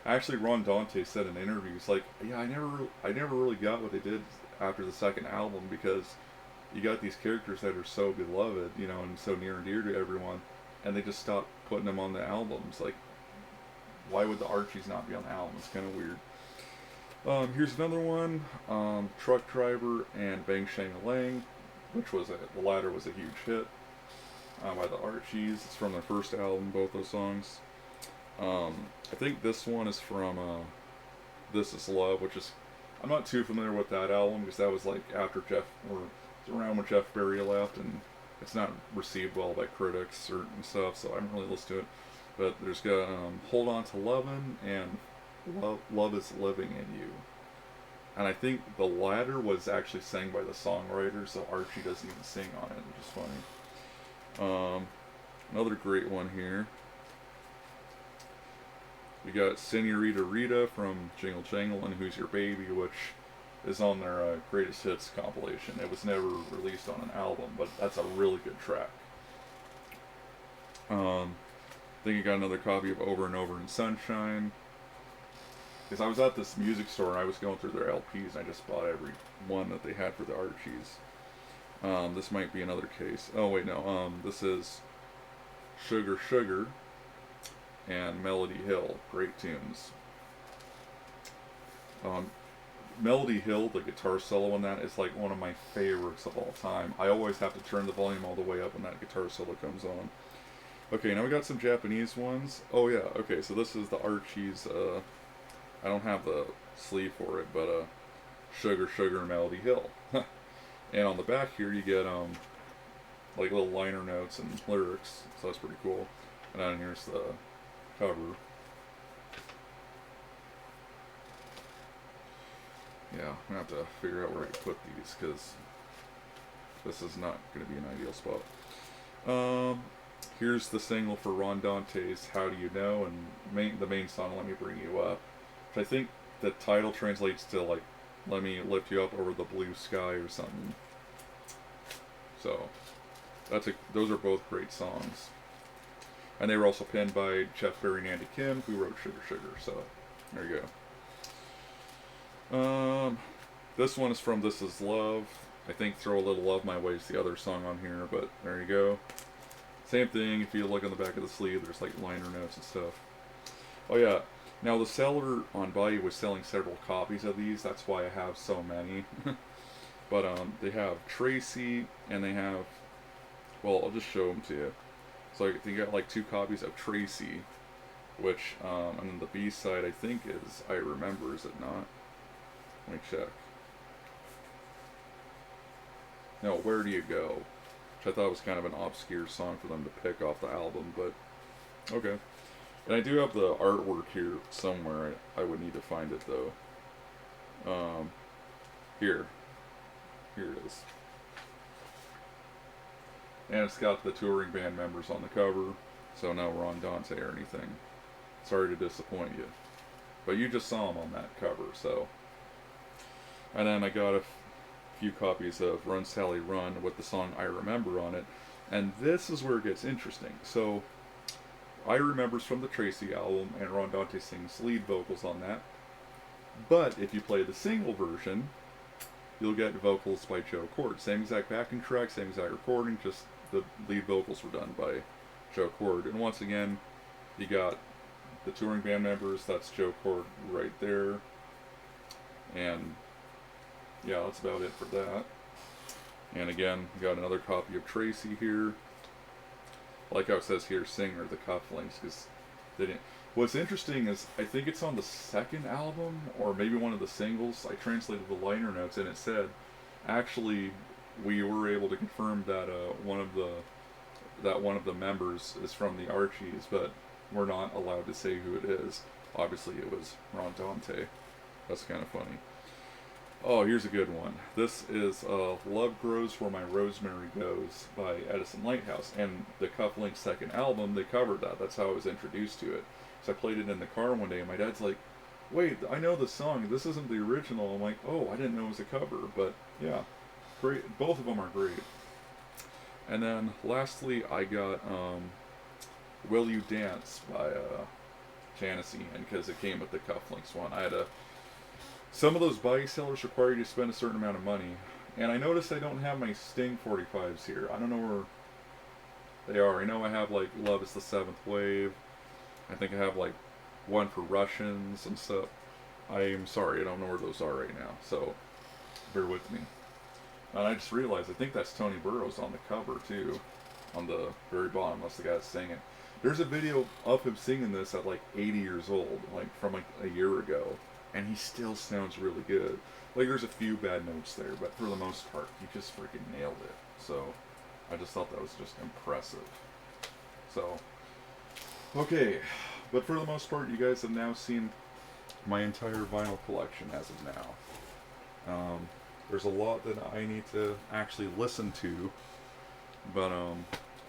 Actually, Ron Dante said in interviews, like, yeah, I never really got what they did after the second album because you got these characters that are so beloved, you know, and so near and dear to everyone, and they just stopped putting them on the albums. Like, why would the Archies not be on the album? It's kind of weird. Here's another one, Truck Driver and Bang Shang Lang, which was the latter was a huge hit by the Archies. It's from their first album, both those songs. I think this one is from This Is Love, which is, I'm not too familiar with that album because that was like after Jeff, or it's around when Jeff Berry left, and it's not received well by critics or and stuff, so I haven't really listened to it. But there's got Hold On to Lovin' and Love Is Living in You. And I think the latter was actually sang by the songwriter, so Archie doesn't even sing on it, which is funny. Another great one here. We got Senorita Rita from Jingle Jangle and Who's Your Baby, which is on their Greatest Hits compilation. It was never released on an album, but that's a really good track. I think I got another copy of Over and Over in Sunshine. Because I was at this music store and I was going through their LPs and I just bought every one that they had for the Archies. This might be another case. Oh wait, no. This is Sugar Sugar and Melody Hill. Great tunes. Melody Hill, the guitar solo on that is like one of my favorites of all time. I always have to turn the volume all the way up when that guitar solo comes on. Okay, now we got some Japanese ones. Oh yeah, okay, so this is the Archies, I don't have the sleeve for it, but Sugar Sugar and Melody Hill. And on the back here you get like little liner notes and lyrics, so that's pretty cool. And then here's the cover. Yeah, I'm gonna have to figure out where I can put these because this is not gonna be an ideal spot. Here's the single for Ron Dante's How Do You Know, and the main song, Let Me Bring You Up, which I think the title translates to like Let Me Lift You Up Over the Blue Sky or something. So those are both great songs. And they were also penned by Jeff Berry and Andy Kim, who wrote Sugar Sugar, so there you go. This one is from This Is Love. I think Throw a Little Love My Way is the other song on here, but there you go. Same thing, if you look on the back of the sleeve, there's like liner notes and stuff. Oh yeah, now the seller on Bayou was selling several copies of these, that's why I have so many. But they have Tracy, and they have, well, I'll just show them to you. So they got like 2 copies of Tracy, which, and then the B side I think is I Remember, is it not? Let me check. No, Where Do You Go? Which I thought was kind of an obscure song for them to pick off the album, but okay. And I do have the artwork here somewhere. I would need to find it though. Here it is. And it's got the touring band members on the cover, so no Ron Dante or anything. Sorry to disappoint you. But you just saw him on that cover, so. And then I got a few copies of Run Sally Run with the song I Remember on it. And this is where it gets interesting. So, I Remember's from the Tracy album, and Ron Dante sings lead vocals on that. But if you play the single version, you'll get vocals by Joe Cord. Same exact backing track, same exact recording, just the lead vocals were done by Joe Cord. And once again, you got the touring band members, that's Joe Cord right there. And yeah, that's about it for that. And again, we got another copy of Tracy here. Like how it says here, singer, the cufflinks, because they didn't. What's interesting is, I think it's on the second album, or maybe one of the singles, I translated the liner notes, and it said, actually, we were able to confirm that one of the members is from the Archies, but we're not allowed to say who it is. Obviously, it was Ron Dante. That's kind of funny. Oh, here's a good one. This is Love Grows Where My Rosemary Goes by Edison Lighthouse. And the Cufflinks' second album, they covered that. That's how I was introduced to it. So I played it in the car one day, and my dad's like, wait, I know the song. This isn't the original. I'm like, oh, I didn't know it was a cover. But, yeah, great. Both of them are great. And then lastly, I got Will You Dance by Fantasy, and because it came with the cufflinks one, I had a. Some of those bike sellers require you to spend a certain amount of money, and I noticed I don't have my Sting 45s here. I don't know where they are. I know I have like Love Is the Seventh Wave. I think I have like one for Russians and stuff. I'm sorry, I don't know where those are right now, so bear with me. And I just realized I think that's Tony Burrows on the cover too, on the very bottom. That's the guy that's singing. There's a video of him singing this at like 80 years old, like from like a year ago, and he still sounds really good. Like there's a few bad notes there, but for the most part, he just freaking nailed it. So I just thought that was just impressive. So okay, but for the most part, you guys have now seen my entire vinyl collection as of now. There's a lot that I need to actually listen to, but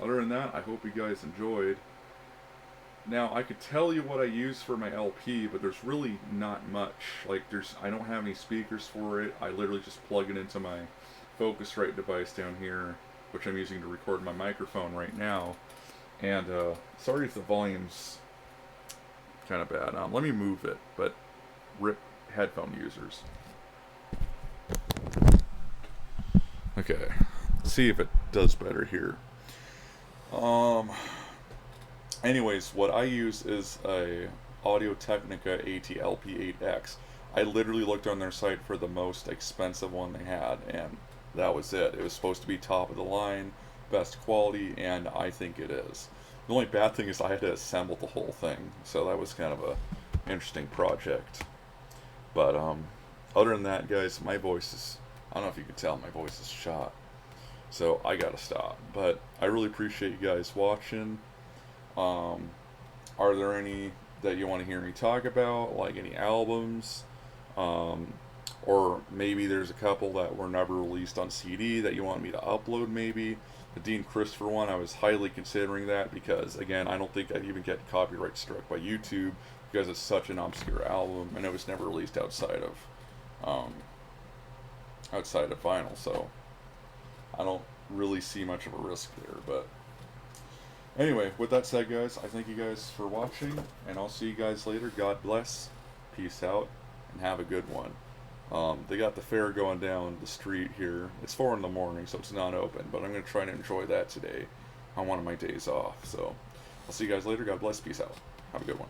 other than that, I hope you guys enjoyed. Now I could tell you what I use for my LP, but there's really not much. Like I don't have any speakers for it. I literally just plug it into my Focusrite device down here, which I'm using to record my microphone right now. And sorry if the volume's kind of bad. Let me move it, but rip headphone users. Okay, see if it does better here. Anyways, what I use is a Audio Technica AT-LP8X. I literally looked on their site for the most expensive one they had, and that was it. It was supposed to be top of the line, best quality, and I think it is. The only bad thing is I had to assemble the whole thing, so that was kind of a interesting project. But other than that, guys, my voice is, I don't know if you can tell, my voice is shot. So I gotta stop. But I really appreciate you guys watching. Are there any that you want to hear me talk about, like any albums? Or maybe there's a couple that were never released on CD that you want me to upload maybe. The Dean Christopher one, I was highly considering that because, again, I don't think I'd even get copyright struck by YouTube because it's such an obscure album and it was never released outside of vinyl, so I don't really see much of a risk there. But anyway, with that said, guys, I thank you guys for watching, and I'll see you guys later. God bless, peace out, and have a good one. They got the fair going down the street here. It's 4 in the morning, so it's not open, but I'm going to try to enjoy that today on one of my days off. So I'll see you guys later. God bless, peace out. Have a good one.